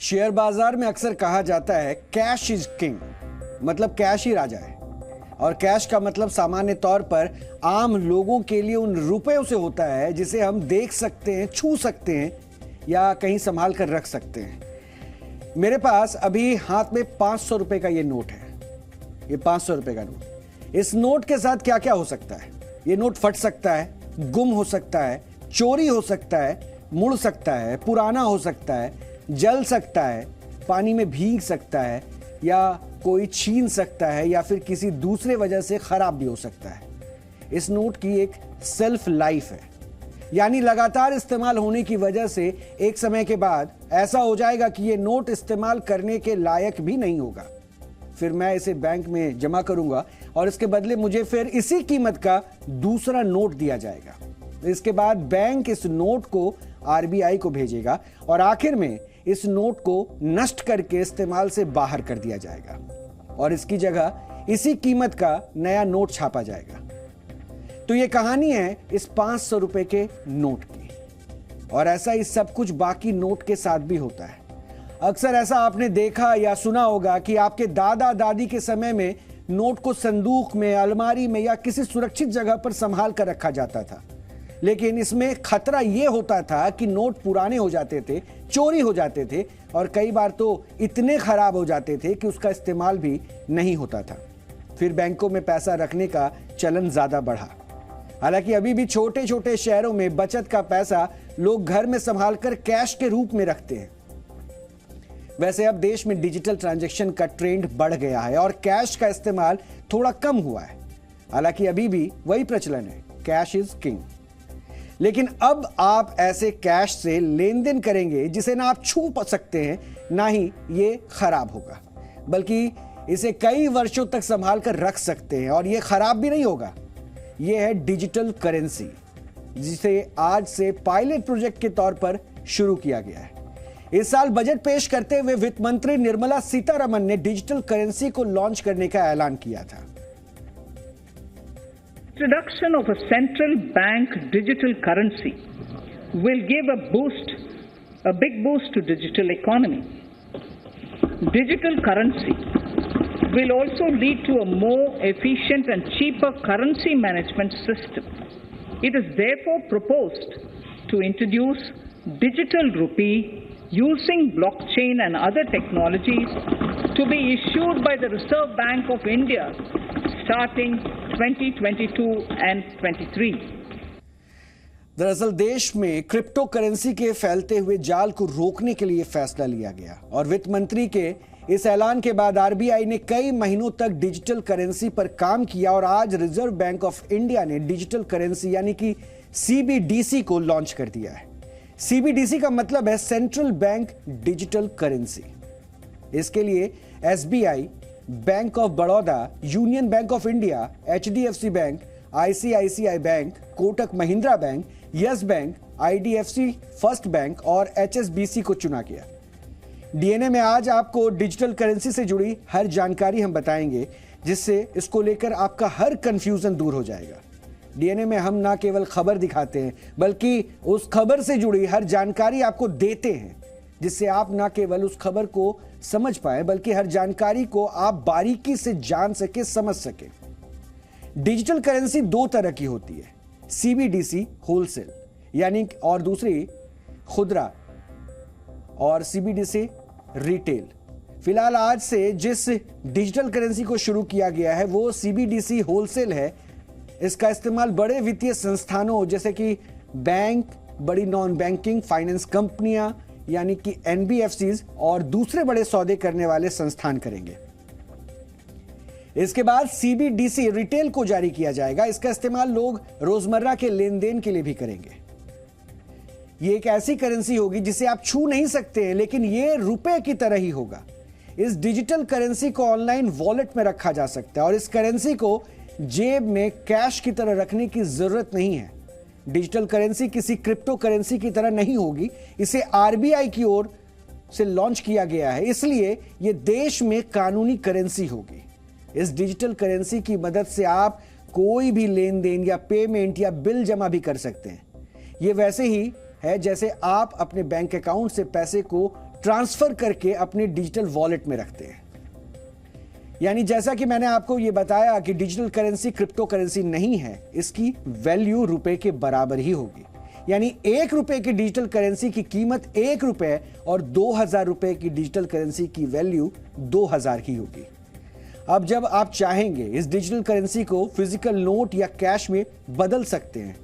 Share बाजार में अक्सर कहा जाता है कैश इज किंग, मतलब कैश ही राजा है। और कैश का मतलब सामान्य तौर पर आम लोगों के लिए उन रुपयों से होता है जिसे हम देख सकते हैं, छू सकते हैं या कहीं संभाल कर रख सकते हैं। मेरे पास अभी हाथ में 500 रुपए का ये नोट है। ये 500 रुपए का नोट, इस नोट के साथ क्या क्या हो सकता है। ये नोट फट सकता है, गुम हो सकता है, चोरी हो सकता है, मुड़ सकता है, पुराना हो सकता है, जल सकता है, पानी में भीग सकता है, या कोई छीन सकता है, या फिर किसी दूसरे वजह से खराब भी हो सकता है। इस नोट की एक सेल्फ लाइफ है, यानी लगातार इस्तेमाल होने की वजह से एक समय के बाद ऐसा हो जाएगा कि ये नोट इस्तेमाल करने के लायक भी नहीं होगा। फिर मैं इसे बैंक में जमा करूंगा और इसके बदले मुझे फिर इसी कीमत का दूसरा नोट दिया जाएगा। इसके बाद बैंक इस नोट को आरबीआई को भेजेगा और आखिर में इस नोट को नष्ट करके इस्तेमाल से बाहर कर दिया जाएगा और इसकी जगह इसी कीमत का नया नोट छापा जाएगा। तो ये कहानी है इस 500 रुपए के नोट की, और ऐसा ही सब कुछ बाकी नोट के साथ भी होता है। अक्सर ऐसा आपने देखा या सुना होगा कि आपके दादा दादी के समय में नोट को संदूक में, अलमारी में या किसी सुरक्षित जगह पर संभाल कर रखा जाता था। लेकिन इसमें खतरा यह होता था कि नोट पुराने हो जाते थे, चोरी हो जाते थे और कई बार तो इतने खराब हो जाते थे कि उसका इस्तेमाल भी नहीं होता था। फिर बैंकों में पैसा रखने का चलन ज्यादा बढ़ा। हालांकि अभी भी छोटे छोटे शहरों में बचत का पैसा लोग घर में संभाल कर कैश के रूप में रखते हैं। वैसे अब देश में डिजिटल ट्रांजैक्शन का ट्रेंड बढ़ गया है और कैश का इस्तेमाल थोड़ा कम हुआ है। हालांकि अभी भी वही प्रचलन है, कैश इज किंग। लेकिन अब आप ऐसे कैश से लेन देन करेंगे जिसे ना आप छू सकते हैं, ना ही ये खराब होगा, बल्कि इसे कई वर्षों तक संभाल कर रख सकते हैं और ये खराब भी नहीं होगा। ये है डिजिटल करेंसी, जिसे आज से पायलट प्रोजेक्ट के तौर पर शुरू किया गया है। इस साल बजट पेश करते हुए वित्त मंत्री निर्मला सीतारमण ने डिजिटल करेंसी को लॉन्च करने का ऐलान किया था। Introduction of a central bank digital currency will give a big boost to digital economy. Digital currency will also lead to a more efficient and cheaper currency management system. It is therefore proposed to introduce digital rupee using blockchain and other technologies to be issued by the Reserve Bank of India starting 2022 and 23. दरअसल देश में crypto currency के फैलते हुए जाल को रोकने के लिए फैसला लिया गया और वित्त मंत्री के इस ऐलान के बाद आरबीआई ने कई महीनों तक डिजिटल करेंसी पर काम किया और आज रिजर्व बैंक ऑफ इंडिया ने डिजिटल करेंसी यानी कि सीबीडीसी को लॉन्च कर दिया है। सीबीडीसी का मतलब है सेंट्रल बैंक डिजिटल करेंसी। इसके लिए SBI, bank of Baroda, union bank of India, HDFC bank, ICICI bank, Kotak Mahindra bank, yes bank, IDFC first bank और एचएसबीसी को चुना गया। डीएनए में आज आपको डिजिटल करेंसी से जुड़ी हर जानकारी हम बताएंगे, जिससे इसको लेकर आपका हर कंफ्यूजन दूर हो जाएगा। डीएनए में हम ना केवल खबर दिखाते हैं, बल्कि उस खबर से जुड़ी हर जानकारी आपको देते हैं, जिससे आप ना केवल उस खबर को समझ पाए, बल्कि हर जानकारी को आप बारीकी से जान सके, समझ सके। डिजिटल करेंसी दो तरह की होती है, सीबीडीसी होलसेल यानी, और दूसरी खुदरा, और सीबीडीसी रिटेल। फिलहाल आज से जिस डिजिटल करेंसी को शुरू किया गया है वो सीबीडीसी होलसेल है। इसका इस्तेमाल बड़े वित्तीय संस्थानों जैसे कि बैंक, बड़ी नॉन बैंकिंग फाइनेंस कंपनियां यानी कि एनबीएफसीज और दूसरे बड़े सौदे करने वाले संस्थान करेंगे। इसके बाद सीबीडीसी रिटेल को जारी किया जाएगा। इसका इस्तेमाल लोग रोजमर्रा के लेन देन के लिए भी करेंगे। ये एक ऐसी करेंसी होगी जिसे आप छू नहीं सकते हैं, लेकिन ये रुपए की तरह ही होगा। इस डिजिटल करेंसी को ऑनलाइन वॉलेट में रखा जा सकता है और इस करेंसी को जेब में कैश की तरह रखने की जरूरत नहीं है। डिजिटल करेंसी किसी क्रिप्टो करेंसी की तरह नहीं होगी। इसे आरबीआई की ओर से लॉन्च किया गया है, इसलिए यह देश में कानूनी करेंसी होगी। इस डिजिटल करेंसी की मदद से आप कोई भी लेन देन या पेमेंट या बिल जमा भी कर सकते हैं। यह वैसे ही है जैसे आप अपने बैंक अकाउंट से पैसे को ट्रांसफर करके अपने डिजिटल वॉलेट में रखते हैं। यानी जैसा कि मैंने आपको यह बताया कि डिजिटल करेंसी क्रिप्टो करेंसी नहीं है, इसकी वैल्यू रुपए के बराबर ही होगी। यानी 1 रुपए की डिजिटल करेंसी की कीमत 1 रुपए और 2000 रुपए की डिजिटल करेंसी की वैल्यू 2000 ही होगी। अब जब आप चाहेंगे इस डिजिटल करेंसी को फिजिकल नोट या कैश में बदल सकते हैं,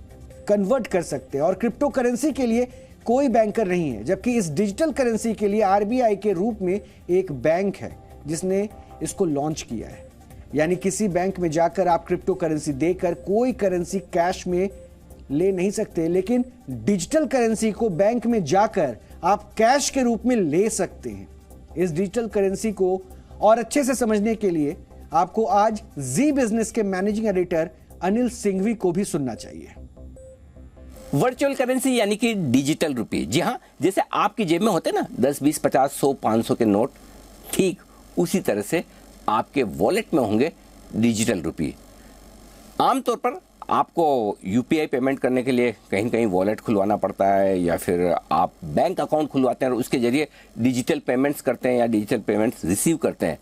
कन्वर्ट कर सकते हैं। और क्रिप्टो करेंसी के लिए कोई बैंकर नहीं है, जबकि इस डिजिटल करेंसी के लिए आरबीआई के रूप में एक बैंक है जिसने इसको लॉन्च किया है। यानी किसी बैंक में जाकर आप क्रिप्टो करेंसी देकर कोई करेंसी कैश में ले नहीं सकते, लेकिन डिजिटल करेंसी को बैंक में जाकर आप कैश के रूप में ले सकते हैं। इस डिजिटल करेंसी को और अच्छे से समझने के लिए आपको आज जी बिजनेस के मैनेजिंग एडिटर अनिल सिंघवी को भी सुनना चाहिए। वर्चुअल करेंसी यानी कि डिजिटल रुपये, जी हाँ, जैसे आपकी जेब में होते ना 10, 20, 50, 100, 500 के नोट, ठीक उसी तरह से आपके वॉलेट में होंगे डिजिटल रुपये। आमतौर पर आपको यूपीआई पेमेंट करने के लिए कहीं कहीं वॉलेट खुलवाना पड़ता है, या फिर आप बैंक अकाउंट खुलवाते हैं और उसके जरिए डिजिटल पेमेंट्स करते हैं या डिजिटल पेमेंट्स रिसीव करते हैं।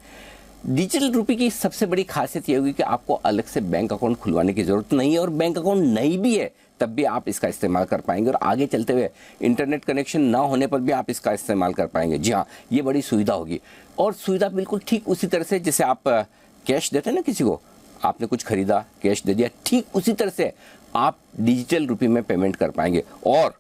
डिजिटल रुपये की सबसे बड़ी खासियत ये होगी कि आपको अलग से बैंक अकाउंट खुलवाने की जरूरत नहीं है, और बैंक अकाउंट नहीं भी है तब भी आप इसका इस्तेमाल कर पाएंगे, और आगे चलते हुए इंटरनेट कनेक्शन ना होने पर भी आप इसका इस्तेमाल कर पाएंगे। जी हाँ, ये बड़ी सुविधा होगी, और सुविधा बिल्कुल ठीक उसी तरह से जैसे आप कैश देते हैं ना किसी को, आपने कुछ खरीदा, कैश दे दिया, ठीक उसी तरह से आप डिजिटल रुपये में पेमेंट कर पाएंगे। और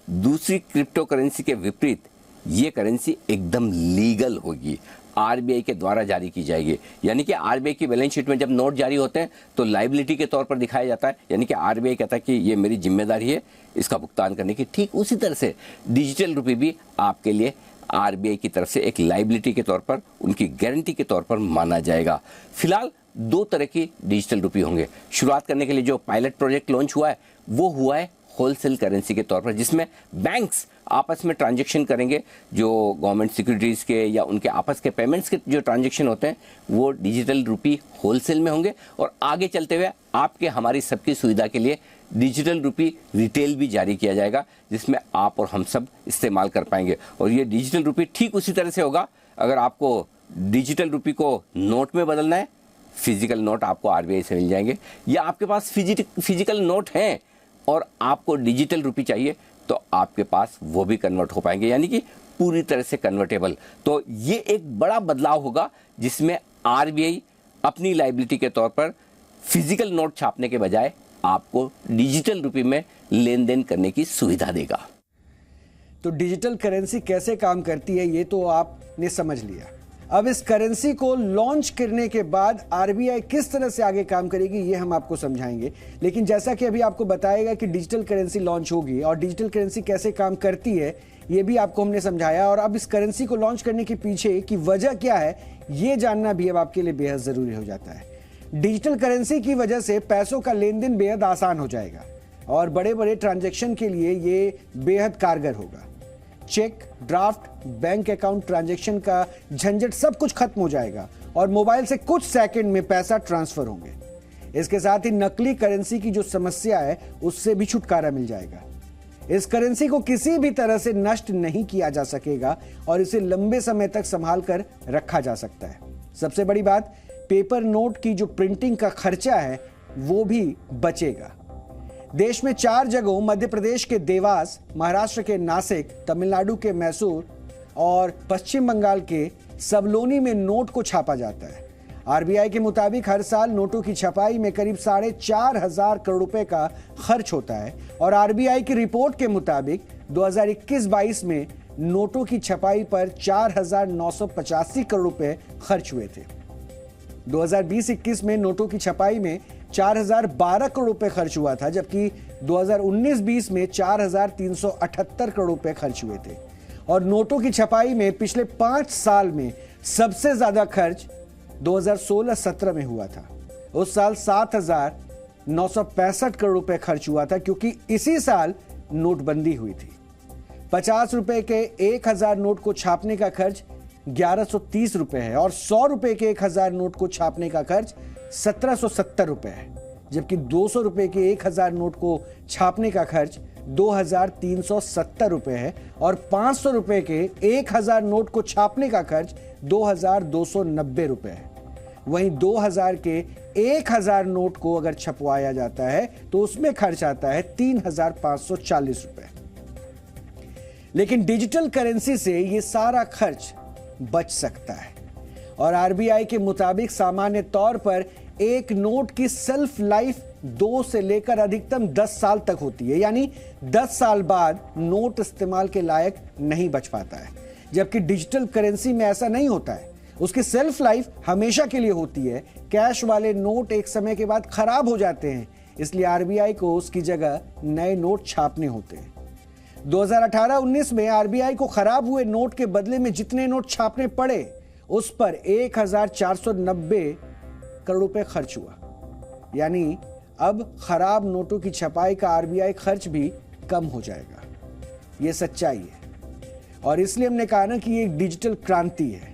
दूसरी क्रिप्टो करेंसी के विपरीत ये करेंसी एकदम लीगल होगी, आरबीआई के द्वारा जारी की जाएगी। यानी कि आरबीआई की बैलेंस शीट में जब नोट जारी होते हैं तो लायबिलिटी के तौर पर दिखाया जाता है, यानी कि आरबीआई कहता है कि ये मेरी जिम्मेदारी है इसका भुगतान करने की। ठीक उसी तरह से डिजिटल रुपये भी आपके लिए आरबीआई की तरफ से एक लायबिलिटी के तौर पर, उनकी गारंटी के तौर पर माना जाएगा। फिलहाल 2 तरह की डिजिटल रुपये होंगे। शुरुआत करने के लिए जो पायलट प्रोजेक्ट लॉन्च हुआ है वो हुआ है होलसेल करेंसी के तौर पर, जिसमें बैंक्स आपस में ट्रांजैक्शन करेंगे, जो गवर्नमेंट सिक्योरिटीज़ के या उनके आपस के पेमेंट्स के जो ट्रांजैक्शन होते हैं वो डिजिटल रुपये होलसेल में होंगे। और आगे चलते हुए आपके हमारी सबकी सुविधा के लिए डिजिटल रुपये रिटेल भी जारी किया जाएगा, जिसमें आप और हम सब इस्तेमाल कर पाएंगे। और ये डिजिटल रुपये ठीक उसी तरह से होगा, अगर आपको डिजिटल रुपये को नोट में बदलना है, फिजिकल नोट आपको आरबीआई से मिल जाएंगे, या आपके पास फिजिकल नोट हैं और आपको डिजिटल रुपये चाहिए तो आपके पास वो भी कन्वर्ट हो पाएंगे, यानी कि पूरी तरह से कन्वर्टेबल। तो ये एक बड़ा बदलाव होगा जिसमें आरबीआई अपनी लायबिलिटी के तौर पर फिजिकल नोट छापने के बजाय आपको डिजिटल रुपये में लेन देन करने की सुविधा देगा। तो डिजिटल करेंसी कैसे काम करती है ये तो आपने समझ लिया। अब इस करेंसी को लॉन्च करने के बाद आरबीआई किस तरह से आगे काम करेगी ये हम आपको समझाएंगे। लेकिन जैसा कि अभी आपको बताएगा कि डिजिटल करेंसी लॉन्च होगी और डिजिटल करेंसी कैसे काम करती है ये भी आपको हमने समझाया, और अब इस करेंसी को लॉन्च करने के पीछे की वजह क्या है ये जानना भी अब आपके लिए बेहद जरूरी हो जाता है। डिजिटल करेंसी की वजह से पैसों का लेन देन बेहद आसान हो जाएगा और बड़े बड़े ट्रांजैक्शन के लिए ये बेहद कारगर होगा। Cheque, draft, bank account transaction का झंझट सब कुछ खत्म हो जाएगा और मोबाइल से कुछ सेकंड में पैसा ट्रांसफर होंगे। इसके साथ ही नकली करेंसी की जो समस्या है उससे भी छुटकारा मिल जाएगा। इस करेंसी को किसी भी तरह से नष्ट नहीं किया जा सकेगा और इसे लंबे समय तक संभाल कर रखा जा सकता है। सबसे बड़ी बात, पेपर नोट की जो प्रिंटिंग का खर्चा है वो भी बचेगा। देश में 4 जगहों मध्य प्रदेश के देवास, महाराष्ट्र के नासिक, तमिलनाडु के मैसूर और पश्चिम बंगाल के सबलोनी में नोट को छापा जाता है। आरबीआई के मुताबिक हर साल नोटों की छपाई में करीब 4.5 करोड़ रुपए का खर्च होता है और आरबीआई की रिपोर्ट के मुताबिक 2021-22 में नोटों की छपाई पर 4,985 करोड़ रुपए खर्च हुए थे। 2020-21 में नोटों की छपाई में 4,012 करोड़ रुपए खर्च हुआ था, जबकि 2019-20 में 4,378 करोड़ रुपए खर्च हुए थे। और नोटों की छपाई में पिछले 5 साल में सबसे ज्यादा खर्च 2016-17 में हुआ था। उस साल 7,965 करोड़ रुपए खर्च हुआ था, क्योंकि इसी साल नोटबंदी हुई थी। 50 रुपए के 1,000 नोट को छापने का खर्च 1130 रुपए है और 100 रुपए के 1,000 नोट को छापने का खर्च 1770 रुपए है, जबकि 200 रुपए के 1,000 नोट को छापने का खर्च 2370 रुपए है और 500 रुपए के 1000 नोट को छापने का खर्च 2290 रुपए है। वहीं 2000 के 1000 नोट को अगर छपवाया जाता है तो उसमें खर्च आता है 3540 रुपए। लेकिन डिजिटल करेंसी से यह सारा खर्च बच सकता है और आरबीआई के मुताबिक सामान्य तौर पर एक नोट की सेल्फ लाइफ 2 से लेकर अधिकतम 10 साल तक होती है, यानी 10 साल बाद नोट इस्तेमाल के लायक नहीं बच पाता है। जबकि डिजिटल करेंसी में ऐसा नहीं होता है, उसकी सेल्फ लाइफ हमेशा के लिए होती है। कैश वाले नोट एक समय के बाद खराब हो जाते हैं, इसलिए आरबीआई को उसकी जगह नए नोट छापने होते हैं। 2018-19 में आरबीआई को खराब हुए नोट के बदले में जितने नोट छापने पड़े उस पर 1490 करोड़ रुपए खर्च हुआ। यानी अब खराब नोटों की छपाई का आरबीआई खर्च भी कम हो जाएगा। यह सच्चाई है और इसलिए हमने कहा ना कि ये एक डिजिटल क्रांति है।